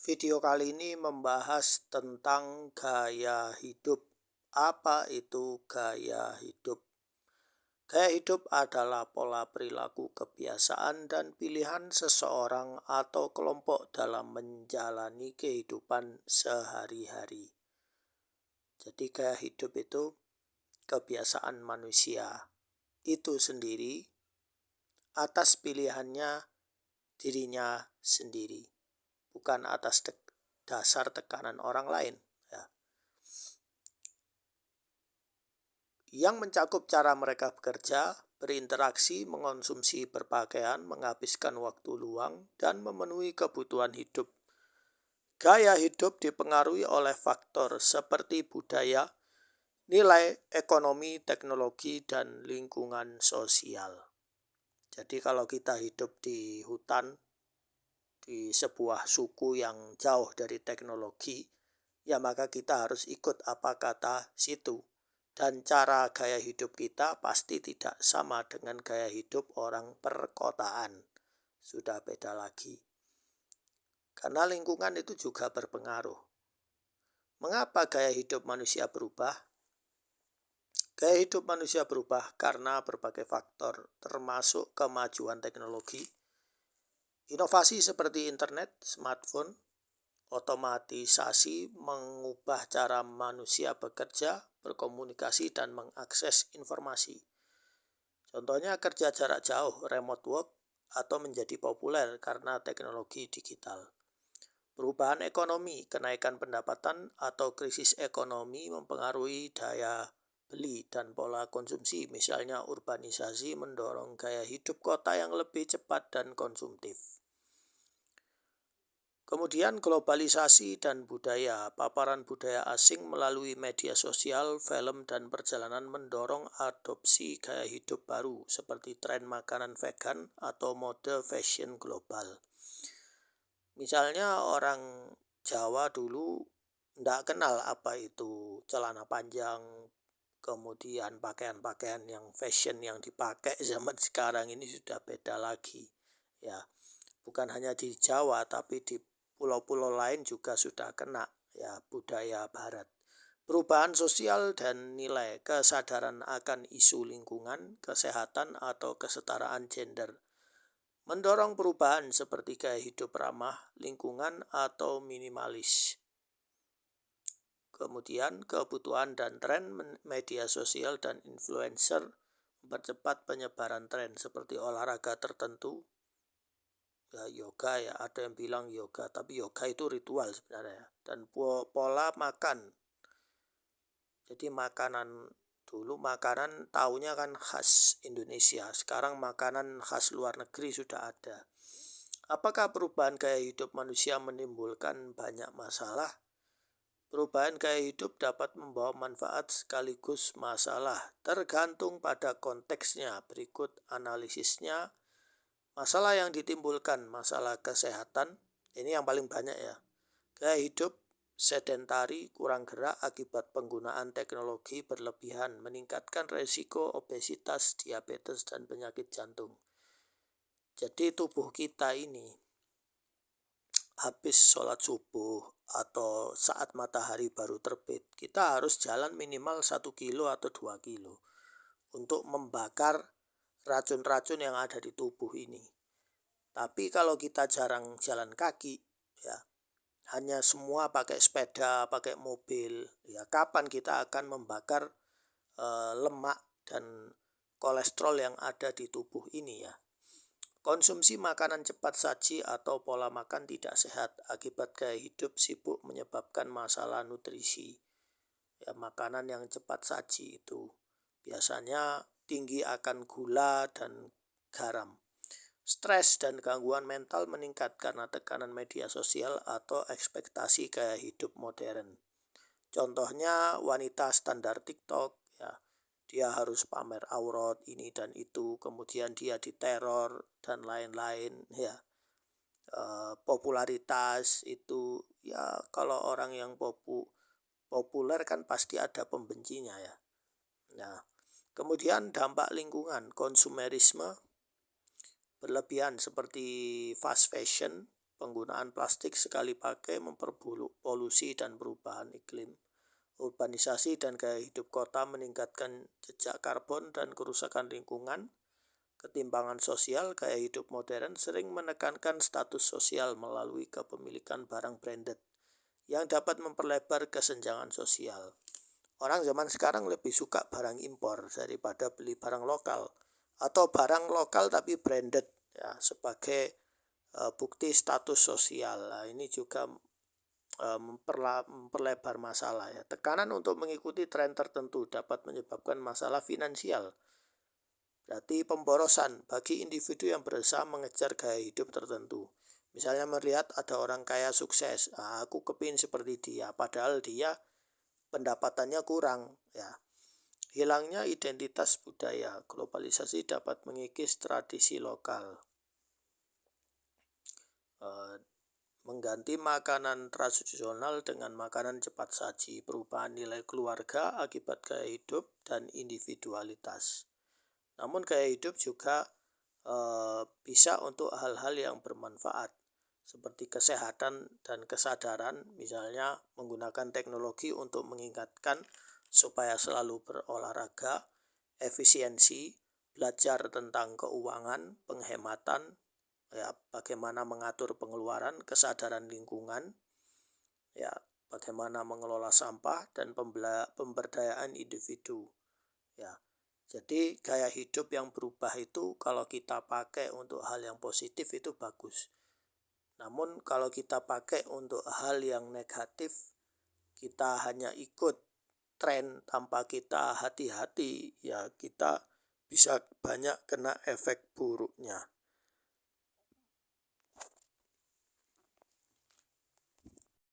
Video kali ini membahas tentang gaya hidup. Apa itu gaya hidup? Gaya hidup adalah pola perilaku, kebiasaan, dan pilihan seseorang atau kelompok dalam menjalani kehidupan sehari-hari. Jadi gaya hidup itu kebiasaan manusia itu sendiri atas pilihannya dirinya sendiri, bukan atas dasar tekanan orang lain. Ya. Yang mencakup cara mereka bekerja, berinteraksi, mengonsumsi berpakaian, menghabiskan waktu luang, dan memenuhi kebutuhan hidup. Gaya hidup dipengaruhi oleh faktor seperti budaya, nilai ekonomi, teknologi, dan lingkungan sosial. Jadi kalau kita hidup di hutan, di sebuah suku yang jauh dari teknologi, ya maka kita harus ikut apa kata situ. Dan cara gaya hidup kita pasti tidak sama dengan gaya hidup orang perkotaan. Sudah beda lagi. Karena lingkungan itu juga berpengaruh. Mengapa gaya hidup manusia berubah? Gaya hidup manusia berubah karena berbagai faktor, termasuk kemajuan teknologi, inovasi seperti internet, smartphone, otomatisasi mengubah cara manusia bekerja, berkomunikasi, dan mengakses informasi. Contohnya kerja jarak jauh, remote work, atau menjadi populer karena teknologi digital. Perubahan ekonomi, kenaikan pendapatan, atau krisis ekonomi mempengaruhi daya beli dan pola konsumsi. Misalnya urbanisasi mendorong gaya hidup kota yang lebih cepat dan konsumtif. Kemudian globalisasi dan budaya, paparan budaya asing melalui media sosial, film, dan perjalanan mendorong adopsi gaya hidup baru seperti tren makanan vegan atau mode fashion global. Misalnya orang Jawa dulu tidak kenal apa itu celana panjang, kemudian pakaian-pakaian yang fashion yang dipakai zaman sekarang ini sudah beda lagi. Ya, bukan hanya di Jawa tapi di pulau-pulau lain juga sudah kena ya budaya barat. Perubahan sosial dan nilai, kesadaran akan isu lingkungan, kesehatan atau kesetaraan gender mendorong perubahan seperti gaya hidup ramah lingkungan atau minimalis. Kemudian kebutuhan dan tren media sosial dan influencer mempercepat penyebaran tren seperti olahraga tertentu. Ya, yoga ya, ada yang bilang yoga, tapi yoga itu ritual sebenarnya. Dan pola makan. Jadi dulu makanan taunya kan khas Indonesia. Sekarang makanan khas luar negeri sudah ada. Apakah perubahan gaya hidup manusia menimbulkan banyak masalah? Perubahan gaya hidup dapat membawa manfaat sekaligus masalah, tergantung pada konteksnya. Berikut analisisnya. Masalah yang ditimbulkan, masalah kesehatan, ini yang paling banyak ya. Gaya hidup sedentari, kurang gerak akibat penggunaan teknologi berlebihan, meningkatkan resiko obesitas, diabetes, dan penyakit jantung. Jadi tubuh kita ini habis sholat subuh atau saat matahari baru terbit, kita harus jalan minimal 1 kilo atau 2 kilo untuk membakar racun-racun yang ada di tubuh ini. Tapi kalau kita jarang jalan kaki, ya hanya semua pakai sepeda, pakai mobil, ya kapan kita akan membakar lemak dan kolesterol yang ada di tubuh ini ya. Konsumsi makanan cepat saji atau pola makan tidak sehat akibat gaya hidup sibuk menyebabkan masalah nutrisi. Ya, makanan yang cepat saji itu biasanya tinggi akan gula dan garam. Stres dan gangguan mental meningkat karena tekanan media sosial atau ekspektasi gaya hidup modern. Contohnya wanita standar TikTok, ya, dia harus pamer aurat ini dan itu, kemudian dia diteror dan lain-lain, ya. Popularitas itu, ya kalau orang yang populer kan pasti ada pembencinya ya. Nah, kemudian dampak lingkungan, konsumerisme berlebihan seperti fast fashion, penggunaan plastik sekali pakai memperburuk polusi dan perubahan iklim. Urbanisasi dan gaya hidup kota meningkatkan jejak karbon dan kerusakan lingkungan. Ketimpangan sosial, gaya hidup modern sering menekankan status sosial melalui kepemilikan barang branded yang dapat memperlebar kesenjangan sosial. Orang zaman sekarang lebih suka barang impor daripada beli barang lokal, atau barang lokal tapi branded ya, sebagai bukti status sosial. Nah, ini juga memperlebar masalah ya. Tekanan untuk mengikuti tren tertentu dapat menyebabkan masalah finansial. Berarti pemborosan bagi individu yang berusaha mengejar gaya hidup tertentu. Misalnya melihat ada orang kaya sukses, aku kepingin seperti dia, padahal dia pendapatannya kurang. Ya, hilangnya identitas budaya, globalisasi dapat mengikis tradisi lokal. Mengganti makanan tradisional dengan makanan cepat saji, perubahan nilai keluarga akibat gaya hidup dan individualitas. Namun gaya hidup juga bisa untuk hal-hal yang bermanfaat seperti kesehatan dan kesadaran, misalnya menggunakan teknologi untuk mengingatkan supaya selalu berolahraga, efisiensi, belajar tentang keuangan, penghematan, ya bagaimana mengatur pengeluaran, kesadaran lingkungan, ya bagaimana mengelola sampah dan pemberdayaan individu, ya. Jadi gaya hidup yang berubah itu kalau kita pakai untuk hal yang positif itu bagus. Namun kalau kita pakai untuk hal yang negatif, kita hanya ikut tren tanpa kita hati-hati, ya kita bisa banyak kena efek buruknya.